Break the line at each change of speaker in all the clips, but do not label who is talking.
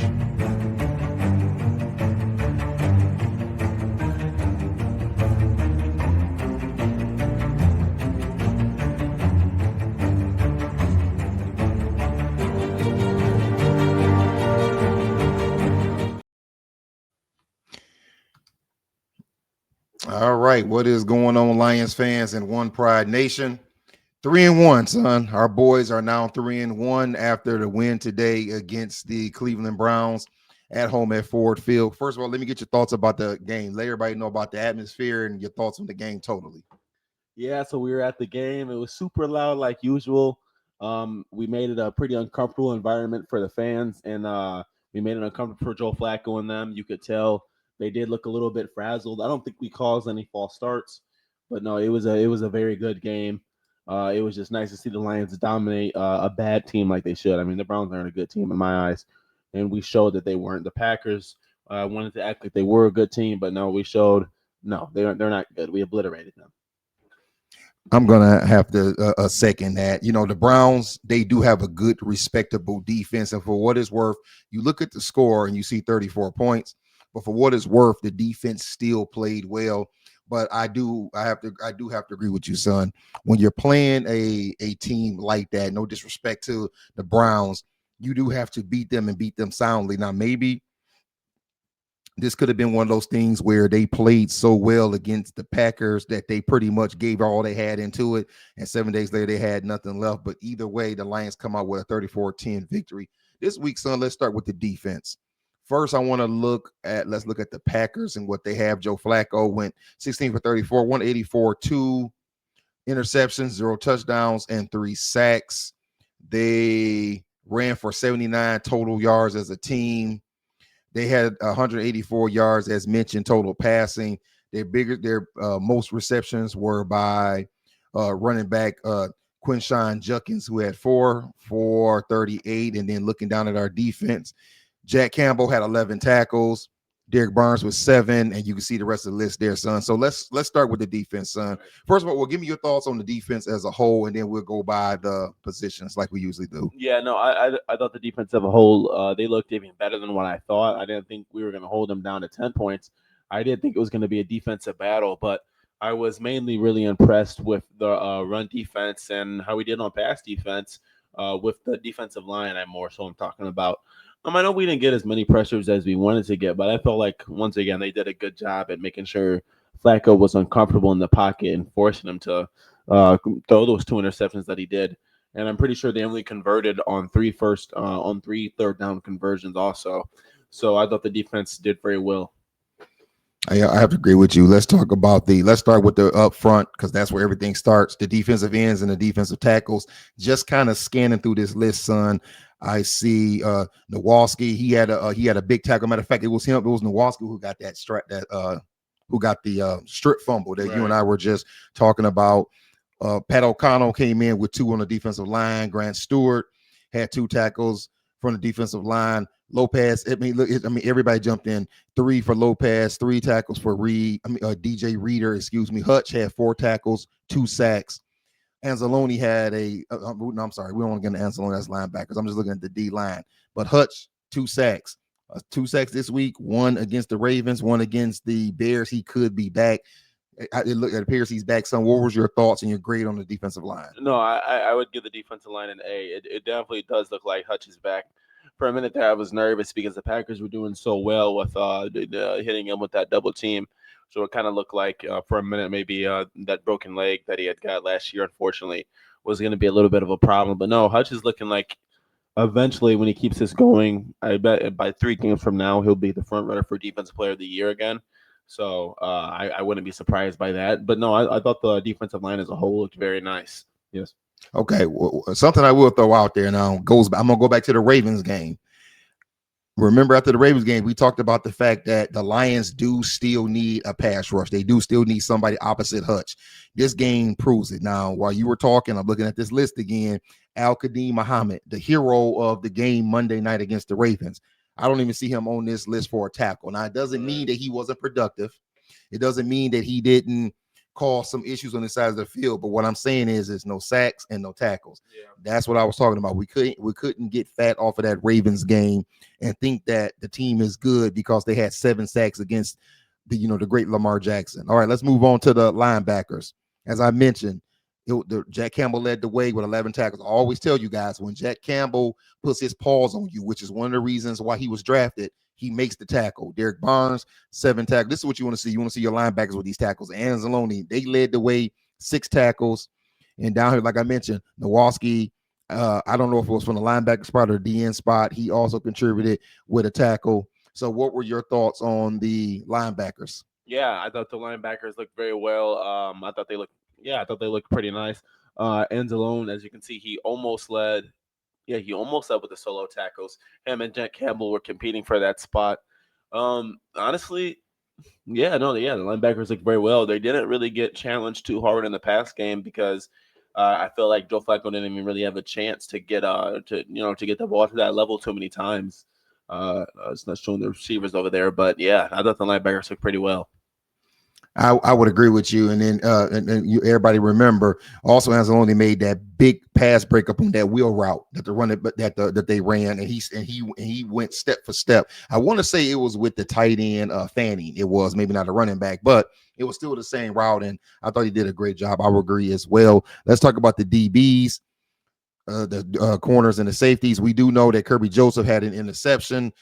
much.
All right, what is going on, Lions fans and One Pride Nation? 3-1, son. Our boys are now 3-1 after the win today against the Cleveland Browns at home at Ford Field. First of all, let me get your thoughts about the game. Let everybody know about the atmosphere and your thoughts on the game totally.
Yeah, so we were at the game. It was super loud like usual. We made it a pretty uncomfortable environment for the fans, and we made it uncomfortable for Joe Flacco and them. You could tell they did look a little bit frazzled. I don't think we caused any false starts, but no, it was a very good game. It was just nice to see the Lions dominate a bad team like they should. I mean, the Browns aren't a good team in my eyes, and we showed that they weren't. The Packers wanted to act like they were a good team, but no, we showed no, they're not good. We obliterated them.
I'm going to have to second that. You know, the Browns, they do have a good, respectable defense. And for what it's worth, you look at the score and you see 34 points. But for what it's worth, the defense still played well. But I do have to agree with you, son. When you're playing a team like that, no disrespect to the Browns, you do have to beat them and beat them soundly. Now, maybe this could have been one of those things where they played so well against the Packers that they pretty much gave all they had into it. And 7 days later, they had nothing left. But either way, the Lions come out with a 34-10 victory. This week, son, let's start with the defense. First, I want to look at the Packers and what they have. Joe Flacco went 16 for 34, 184, 2 interceptions, 0 touchdowns, and 3 sacks. They ran for 79 total yards as a team. They had 184 yards, as mentioned, total passing. Their most receptions were by running back Quinshawn Judkins, who had 4 for 38. And then looking down at our defense, Jack Campbell had 11 tackles. Derek Barnes was 7, and you can see the rest of the list there, son. So let's start with the defense, son. First of all, well, give me your thoughts on the defense as a whole, and then we'll go by the positions like we usually do.
Yeah, no, I thought the defense as a whole, they looked even better than what I thought. I didn't think we were going to hold them down to 10 points. I did think it was going to be a defensive battle, but I was mainly really impressed with the run defense and how we did on pass defense with the defensive line. I'm talking about. I know we didn't get as many pressures as we wanted to get, but I felt like, once again, they did a good job at making sure Flacco was uncomfortable in the pocket and forcing him to throw those 2 interceptions that he did. And I'm pretty sure they only converted on 3 third down conversions also. So I thought the defense did very well.
I have to agree with you. Let's start with the up front, because that's where everything starts. The defensive ends and the defensive tackles. Just kind of scanning through this list, son. I see Nowalski. He had a big tackle. Matter of fact, it was him. It was Nowalski who got who got the strip fumble that you and I were just talking about. Pat O'Connell came in with 2 on the defensive line. Grant Stewart had 2 tackles from the defensive line. Lopez, everybody jumped in. 3 for Lopez, 3 tackles for DJ Reader, Hutch had 4 tackles, 2 sacks. Anzalone had I'm sorry, we don't want to get into Anzalone as linebackers. I'm just looking at the D line. But Hutch, 2 sacks. 2 sacks this week, 1 against the Ravens, 1 against the Bears. He could be back. It appears he's back. Son, what was your thoughts and your grade on the defensive line?
No, I would give the defensive line an A. It definitely does look like Hutch is back. For a minute there, I was nervous because the Packers were doing so well with hitting him with that double team. So it kind of looked like for a minute maybe that broken leg that he had got last year, unfortunately, was going to be a little bit of a problem. But no, Hutch is looking like eventually, when he keeps this going, I bet by 3 games from now, he'll be the front runner for Defensive Player of the Year again. So I wouldn't be surprised by that. But no, I thought the defensive line as a whole looked very nice. Yes.
Okay, well, something I will throw out there now I'm going to go back to the Ravens game. Remember, after the Ravens game, we talked about the fact that the Lions do still need a pass rush. They do still need somebody opposite Hutch. This game proves it. Now, while you were talking, I'm looking at this list again. Al-Qadim Muhammad, the hero of the game Monday night against the Ravens. I don't even see him on this list for a tackle. Now, it doesn't mean that he wasn't productive. It doesn't mean that he didn't caused some issues on the sides of the field. But what I'm saying is, there's no sacks and no tackles.
Yeah.
That's what I was talking about. We couldn't get fat off of that Ravens game and think that the team is good because they had 7 sacks against the great Lamar Jackson. All right, let's move on to the linebackers. As I mentioned, Jack Campbell led the way with 11 tackles. I always tell you guys, when Jack Campbell puts his paws on you, which is one of the reasons why he was drafted, he makes the tackle. Derek Barnes, 7 tackles. This is what you want to see. You want to see your linebackers with these tackles. Anzalone, they led the way, 6 tackles. And down here, like I mentioned, Nowalski, I don't know if it was from the linebacker spot or the DN spot. He also contributed with a tackle. So what were your thoughts on the linebackers?
Yeah, I thought the linebackers looked very well. I thought they looked pretty nice. Enzalone, as you can see, he almost led. Yeah, he almost led with the solo tackles. Him and Jack Campbell were competing for that spot. Honestly, the linebackers looked very well. They didn't really get challenged too hard in the pass game because I feel like Joe Flacco didn't even really have a chance to get to get the ball to that level too many times. It's not showing the receivers over there, but yeah, I thought the linebackers looked pretty well.
I would agree with you. And then everybody remember also Anzalone made that big pass breakup on that wheel route that they ran, and he went step for step. I want to say it was with the tight end Fanning. It was maybe not a running back, but it was still the same route, and I thought he did a great job. I would agree as well. Let's talk about the DBs, the corners and the safeties. We do know that Kirby Joseph had an interception.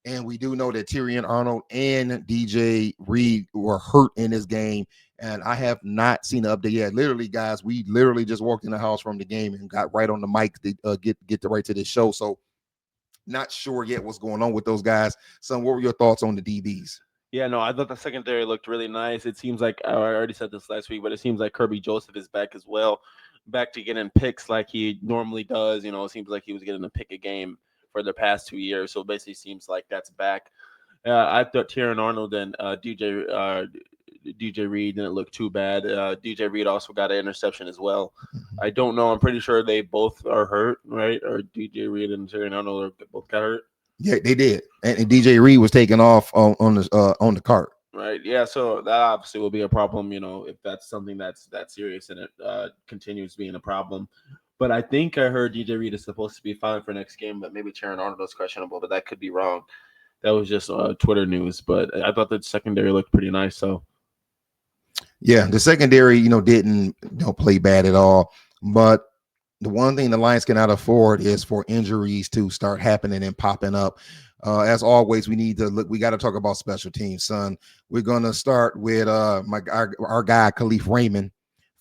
And we do know that Tyrion Arnold and DJ Reed were hurt in this game. And I have not seen an update yet. Literally, guys, we literally just walked in the house from the game and got right on the mic to get right to this show. So not sure yet what's going on with those guys. Son, what were your thoughts on the DBs?
Yeah, no, I thought the secondary looked really nice. It seems like I already said this last week, but it seems like Kirby Joseph is back as well, back to getting picks like he normally does. It seems like he was getting a pick a game for the past 2 years. So it basically seems like that's back. I thought Tyron Arnold and DJ Reed didn't look too bad. DJ Reed also got an interception as well. I don't know. I'm pretty sure they both are hurt, right? Or DJ Reed and Tyron Arnold both got hurt.
Yeah, they did. And DJ Reed was taken off on the cart.
Right. Yeah. So that obviously will be a problem, if that's something that's that serious and it continues being a problem. But I think I heard DJ Reed is supposed to be fine for next game, but maybe Tyron Arnold is questionable, but that could be wrong. That was just Twitter news, but I thought the secondary looked pretty nice. So,
yeah, the secondary, didn't play bad at all. But the one thing the Lions cannot afford is for injuries to start happening and popping up. As always, we got to talk about special teams, son. We're gonna start with our guy Khalif Raymond.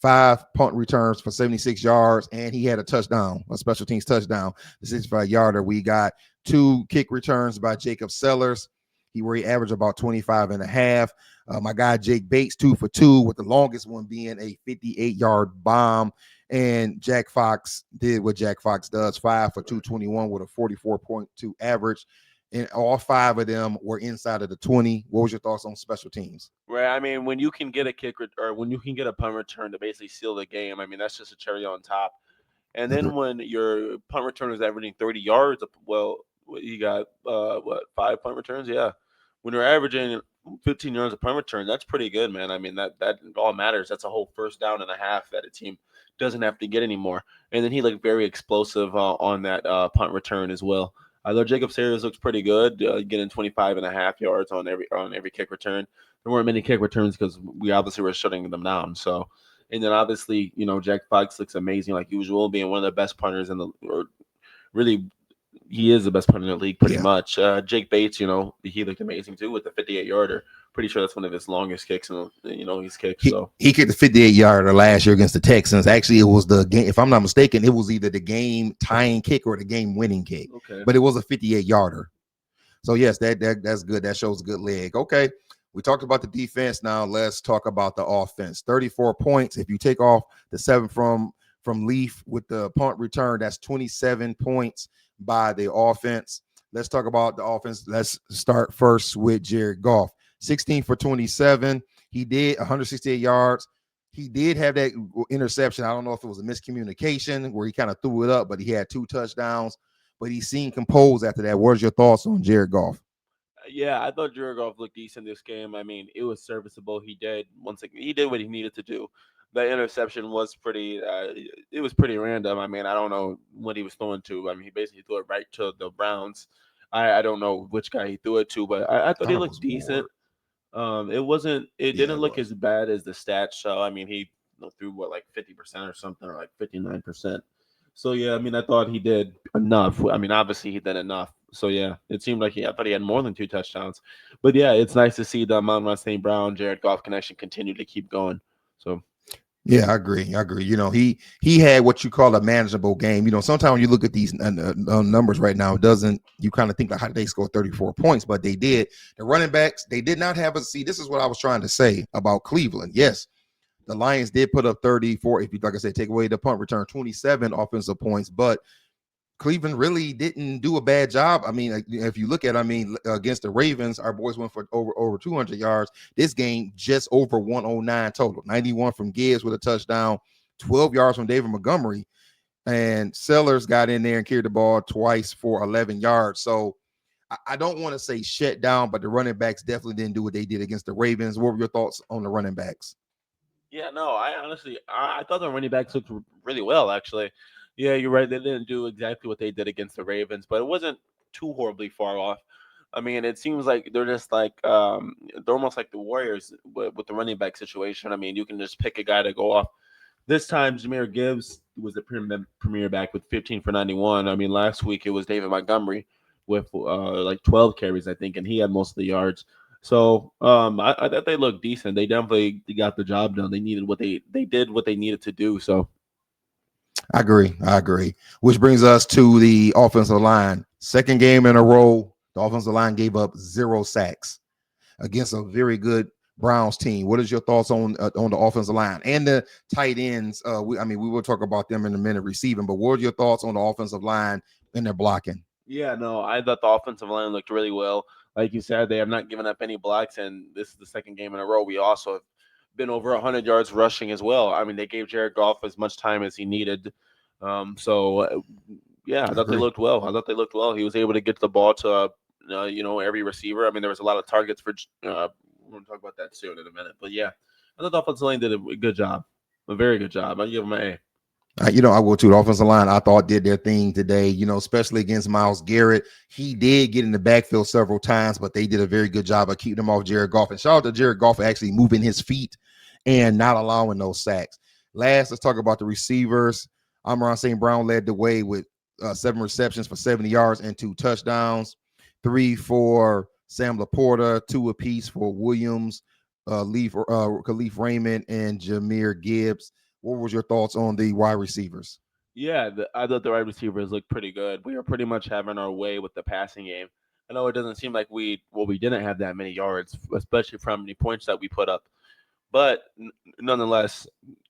5 punt returns for 76 yards, and he had a touchdown, a special teams touchdown, the 65-yarder. We got 2 kick returns by Jacob Sellers. He averaged about 25 and a half. My guy Jake Bates, 2 for 2, with the longest one being a 58-yard bomb. And Jack Fox did what Jack Fox does, 5 for 221 with a 44.2 average. And all 5 of them were inside of the 20. What was your thoughts on special teams?
Right. I mean, when you can get a kick or when you can get a punt return to basically seal the game, I mean, that's just a cherry on top. And then when your punt return is averaging 30 yards, well, you got 5 punt returns? Yeah. When you're averaging 15 yards of punt return, that's pretty good, man. I mean, that all matters. That's a whole first down and a half that a team doesn't have to get anymore. And then he looked very explosive on that punt return as well. I thought Jacob Sayers looks pretty good, getting 25 and a half yards on every kick return. There weren't many kick returns because we obviously were shutting them down. So, and then obviously, Jack Fox looks amazing like usual, being one of the best punters really, he is the best punter in the league pretty much. Jake Bates, he looked amazing too with the 58-yarder. Pretty sure that's one of his longest kicks, he's kicked. So
he kicked the 58-yarder last year against the Texans. Actually, it was the game. If I'm not mistaken, it was either the game tying kick or the game winning kick.
Okay,
but it was a 58-yarder. So yes, that's good. That shows a good leg. Okay, we talked about the defense. Now let's talk about the offense. 34 points. If you take off the 7 from Leaf with the punt return, that's 27 points by the offense. Let's talk about the offense. Let's start first with Jared Goff. 16 for 27. He did 168 yards. He did have that interception. I don't know if it was a miscommunication where he kind of threw it up, but he had 2 touchdowns. But he seemed composed after that. What's your thoughts on Jared Goff?
Yeah, I thought Jared Goff looked decent this game. I mean, it was serviceable. He did what he needed to do. The interception was pretty. It was pretty random. I mean, I don't know what he was throwing to. I mean, he basically threw it right to the Browns. I don't know which guy he threw it to, but I thought he
Thought it
looked
was
decent.
Ward.
It wasn't. It
Yeah,
didn't
it
look
was.
as bad as the stats show. I mean, he threw what like 50% or something, or like 59%. So yeah, I mean, I thought he did enough. I mean, obviously he did enough. So yeah, it seemed like I thought he had more than two touchdowns. But yeah, it's nice to see the Amon St. Brown, Jared Goff connection continue to keep going. So
Yeah, I agree. I agree. He had what you call a manageable game. Sometimes when you look at these numbers right now, it doesn't you kind of think like how did they score 34 points, but they did. The running backs, they did not have a see. This is what I was trying to say about Cleveland. Yes, the Lions did put up 34. If you like I said, take away the punt return, 27 offensive points, but Cleveland really didn't do a bad job. I mean, if you look at, against the Ravens, our boys went for over 200 yards. This game just over 109 total, 91 from Gibbs with a touchdown, 12 yards from David Montgomery, and Sellers got in there and carried the ball twice for 11 yards. So I don't want to say shut down, but the running backs definitely didn't do what they did against the Ravens. What were your thoughts on the running backs?
yeah, no, I honestly I thought the running backs looked really well actually. Yeah, you're right. They didn't do exactly what they did against the Ravens, but it wasn't too horribly far off. I mean, it seems like they're just like they're almost like the Warriors with the running back situation. I mean, you can just pick a guy to go off. This time, Jameer Gibbs was the premier back with 15 for 91. I mean, last week it was David Montgomery with like 12 carries, I think, and he had most of the yards. So I thought they looked decent. They definitely got the job done. They needed what they did what they needed to do. So
I agree. I agree. Which brings us to the offensive line. Second game in a row, the offensive line gave up 0 sacks against a very good Browns team. What is your thoughts on the offensive line and the tight ends? We will talk about them in a minute receiving, but what are your thoughts on the offensive line and their blocking?
yeah, no, I thought the offensive line looked really well. Like you said, they have not given up any blocks, and this is the second game in a row. We also have been over 100 yards rushing as well. I mean, they gave Jared Goff as much time as he needed. Yeah, I
I
thought they
agree.
looked well. I thought they looked well. He was able to get the ball to every receiver. I mean, there was a lot of targets for. We're going to talk about that soon in a minute, but yeah, I thought the offensive line did a good job, a very good job. I give them an A.
I will too. The offensive line, I thought did their thing today, especially against Myles Garrett. He did get in the backfield several times, but they did a very good job of keeping him off Jared Goff. And shout out to Jared Goff for actually moving his feet and not allowing those sacks. Last, let's talk about the receivers. Amon St. Brown led the way with 7 receptions for 70 yards and 2 touchdowns. 3 for Sam Laporta, 2 apiece for Williams, Khalif Raymond, and Jameer Gibbs. What was your thoughts on the wide receivers?
Yeah, I thought the wide receivers looked pretty good. We were pretty much having our way with the passing game. I know it doesn't seem like we didn't have that many yards, especially from the points that we put up. But nonetheless,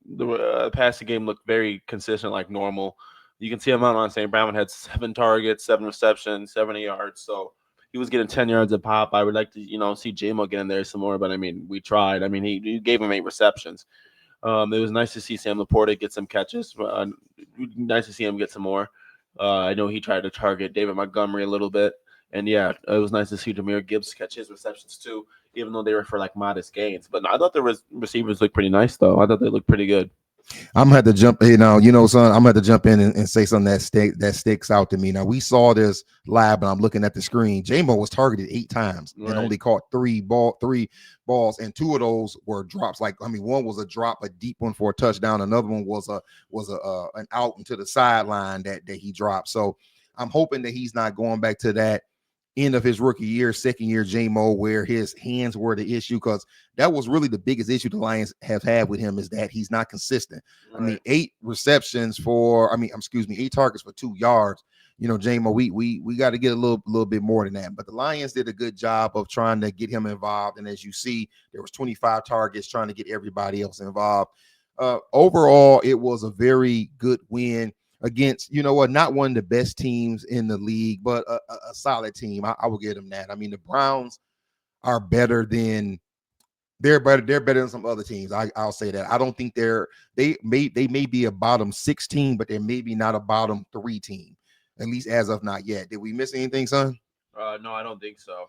the passing game looked very consistent, like normal. You can see him out on St. Brown had 7 targets, 7 receptions, 70 yards. So he was getting 10 yards a pop. I would like to, see JMO get in there some more, but I mean, we tried. I mean, he gave him 8 receptions. It was nice to see Sam Laporta get some catches. Nice to see him get some more. I know he tried to target David Montgomery a little bit. And yeah, it was nice to see Jameer Gibbs catch his receptions too, even though they were for like modest gains. But I thought the receivers looked pretty nice, though. I thought they looked pretty good.
I'm gonna have to jump, son. I'm gonna have to jump in and say something that sticks out to me. Now we saw this live, and I'm looking at the screen. J-Mo was targeted 8 times and
Right.
only caught three balls, and 2 of those were drops. One was a drop, a deep one for a touchdown. Another one was an out into the sideline that he dropped. So I'm hoping that he's not going back to that end of his rookie year, second year J-Mo, where his hands were the issue, because that was really the biggest issue the Lions have had with him, is that he's not consistent. I mean,
Right.
8 targets for 2 yards. J-Mo, we got to get a little bit more than that. But the Lions did a good job of trying to get him involved. And as you see, there was 25 targets trying to get everybody else involved. Overall, it was a very good win against, not one of the best teams in the league, but a solid team. I will give them that. I mean, the Browns are better than they're better. They're better than some other teams. I'll say that. I don't think they may be a bottom 16, but they're maybe not a bottom 3 team, at least as of not yet. Did we miss anything, son?
No, I don't think so.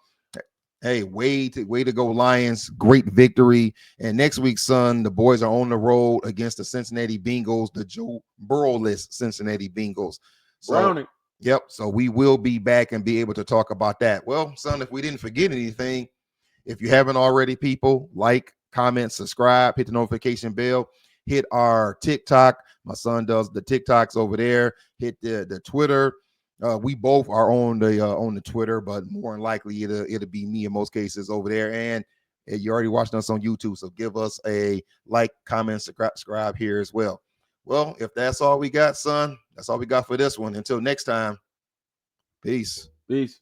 Hey, way to go, Lions. Great victory. And next week, son, the boys are on the road against the Cincinnati Bengals, the Joe Burrow-less Cincinnati Bengals. So,
Browning.
yep. So we will be back and be able to talk about that. Well, son, if we didn't forget anything, if you haven't already, people, like, comment, subscribe, hit the notification bell, hit our TikTok. My son does the TikToks over there. Hit the Twitter. We both are on the Twitter, but more than likely it'll be me in most cases over there. And you already watched us on YouTube, so give us a like, comment, subscribe here as well. Well, if that's all we got, son, that's all we got for this one. Until next time, peace.
Peace.